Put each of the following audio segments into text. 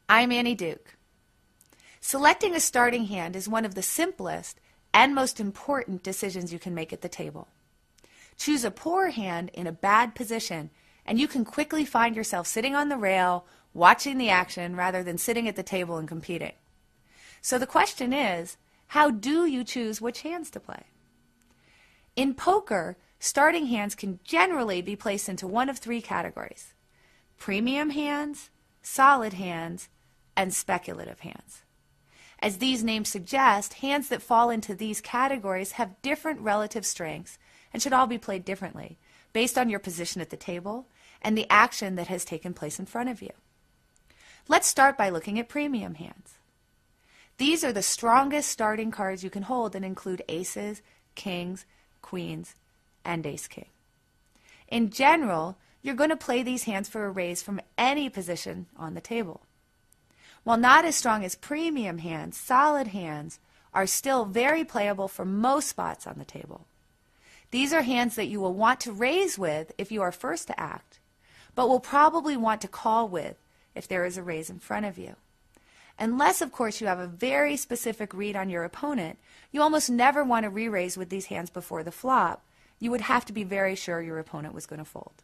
I'm Annie Duke. Selecting a starting hand is one of the simplest and most important decisions you can make at the table. Choose a poor hand in a bad position and you can quickly find yourself sitting on the rail watching the action rather than sitting at the table and competing. So the question is, how do you choose which hands to play? In poker, starting hands can generally be placed into one of three categories: premium hands, solid hands, and speculative hands. As these names suggest, hands that fall into these categories have different relative strengths and should all be played differently based on your position at the table and the action that has taken place in front of you. Let's start by looking at premium hands. These are the strongest starting cards you can hold and include aces, kings, queens, and ace-king. In general, you're going to play these hands for a raise from any position on the table. While not as strong as premium hands, solid hands are still very playable for most spots on the table. These are hands that you will want to raise with if you are first to act, but will probably want to call with if there is a raise in front of you. Unless, of course, you have a very specific read on your opponent, you almost never want to re-raise with these hands before the flop. You would have to be very sure your opponent was going to fold.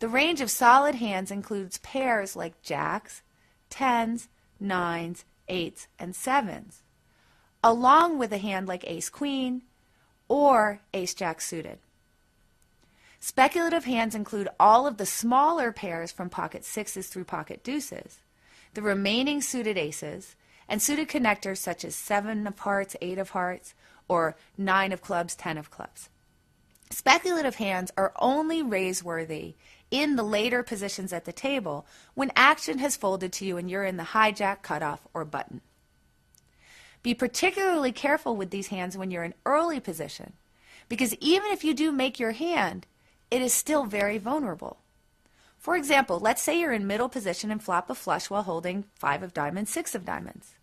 The range of solid hands includes pairs like jacks, tens, nines, eights, and sevens, along with a hand like ace-queen or ace-jack suited. Speculative hands include all of the smaller pairs from pocket sixes through pocket deuces, the remaining suited aces, and suited connectors such as 7 of hearts, 8 of hearts, or 9 of clubs, 10 of clubs. Speculative hands are only raise-worthy in the later positions at the table when action has folded to you and you're in the hijack, cutoff, or button. Be particularly careful with these hands when you're in early position, because even if you do make your hand, it is still very vulnerable. For example, let's say you're in middle position and flop a flush while holding 5 of diamonds, 6 of diamonds.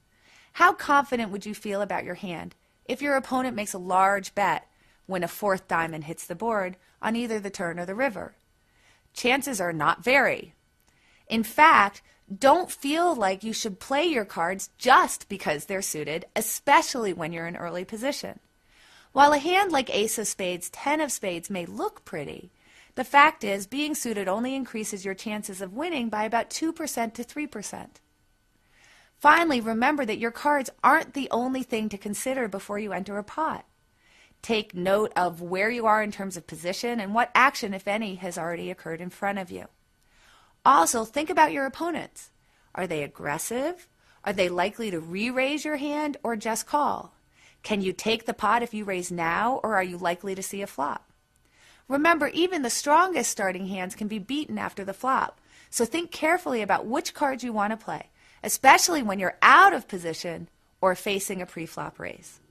How confident would you feel about your hand if your opponent makes a large bet when a 4th diamond hits the board on either the turn or the river? Chances are not very. In fact, don't feel like you should play your cards just because they're suited, especially when you're in early position. While a hand like ace of spades, 10 of spades may look pretty, the fact is being suited only increases your chances of winning by about 2% to 3%. Finally, remember that your cards aren't the only thing to consider before you enter a pot. Take note of where you are in terms of position and what action, if any, has already occurred in front of you. Also, think about your opponents. Are they aggressive? Are they likely to re-raise your hand or just call? Can you take the pot if you raise now, or are you likely to see a flop? Remember, even the strongest starting hands can be beaten after the flop, so think carefully about which cards you want to play, especially when you're out of position or facing a pre-flop raise.